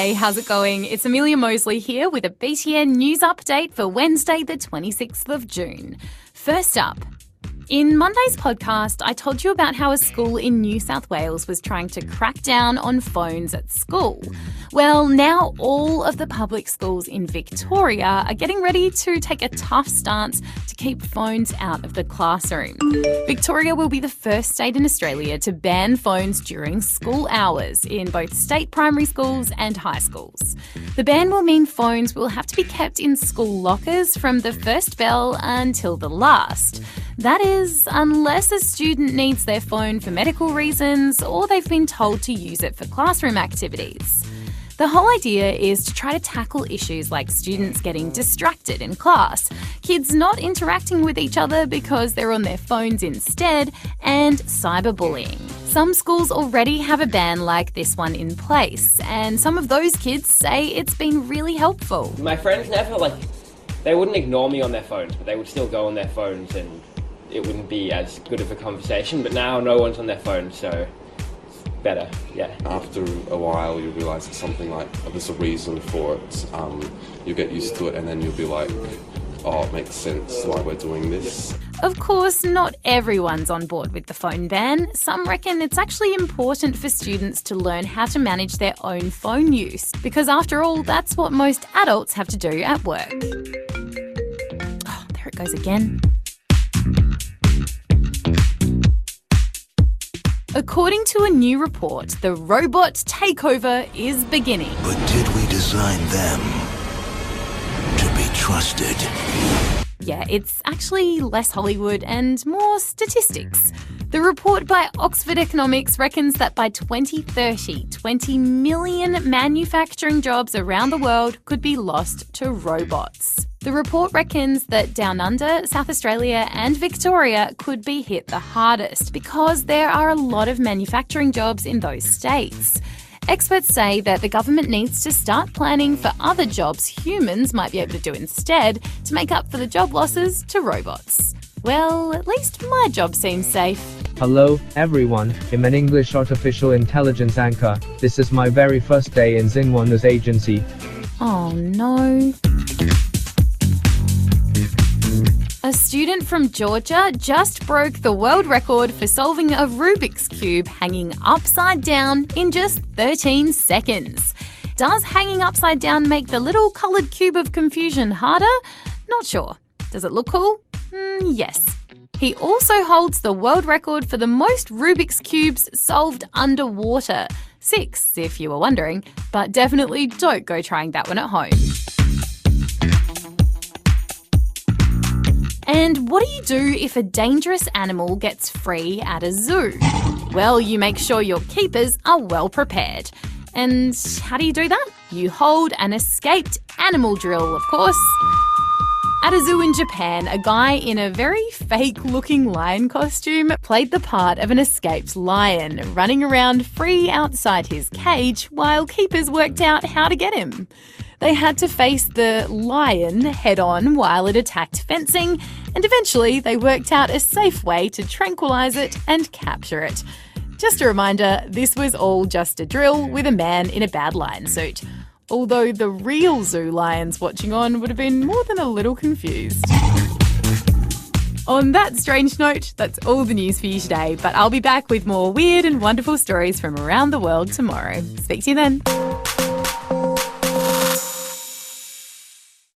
Hey, how's it going? It's Amelia Mosley here with a BTN news update for Wednesday, the 26th of June. First up, in Monday's podcast, I told you about how a school in New South Wales was trying to crack down on phones at school. Well, now all of the public schools in Victoria are getting ready to take a tough stance to keep phones out of the classroom. Victoria will be the first state in Australia to ban phones during school hours in both state primary schools and high schools. The ban will mean phones will have to be kept in school lockers from the first bell until the last. That is, unless a student needs their phone for medical reasons or they've been told to use it for classroom activities. The whole idea is to try to tackle issues like students getting distracted in class, kids not interacting with each other because they're on their phones instead, and cyberbullying. Some schools already have a ban like this one in place, and some of those kids say it's been really helpful. My friends never, they wouldn't ignore me on their phones, but they would still go on their phones and it wouldn't be as good of a conversation. But now no one's on their phone, so it's better, yeah. After a while you realise it's something like, there's a reason for it. You get used to it and then you'll be like, oh, it makes sense why we're doing this. Of course, not everyone's on board with the phone ban. Some reckon it's actually important for students to learn how to manage their own phone use, because after all, that's what most adults have to do at work. Oh, there it goes again. According to a new report, the robot takeover is beginning. But did we design them to be trusted? Yeah, it's actually less Hollywood and more statistics. The report by Oxford Economics reckons that by 2030, 20 million manufacturing jobs around the world could be lost to robots. The report reckons that Down Under, South Australia and Victoria could be hit the hardest because there are a lot of manufacturing jobs in those states. Experts say that the government needs to start planning for other jobs humans might be able to do instead to make up for the job losses to robots. Well, at least my job seems safe. Hello, everyone. I'm an English artificial intelligence anchor. This is my very first day in Xinhua News Agency. Oh no. A student from Georgia just broke the world record for solving a Rubik's Cube hanging upside down in just 13 seconds. Does hanging upside down make the little coloured cube of confusion harder? Not sure. Does it look cool? Yes. He also holds the world record for the most Rubik's Cubes solved underwater. 6, if you were wondering, but definitely don't go trying that one at home. And what do you do if a dangerous animal gets free at a zoo? Well, you make sure your keepers are well prepared. And how do you do that? You hold an escaped animal drill, of course. At a zoo in Japan, a guy in a very fake-looking lion costume played the part of an escaped lion, running around free outside his cage while keepers worked out how to get him. They had to face the lion head-on while it attacked fencing, and eventually they worked out a safe way to tranquilise it and capture it. Just a reminder, this was all just a drill with a man in a bad lion suit. Although the real zoo lions watching on would have been more than a little confused. On that strange note, that's all the news for you today, but I'll be back with more weird and wonderful stories from around the world tomorrow. Speak to you then.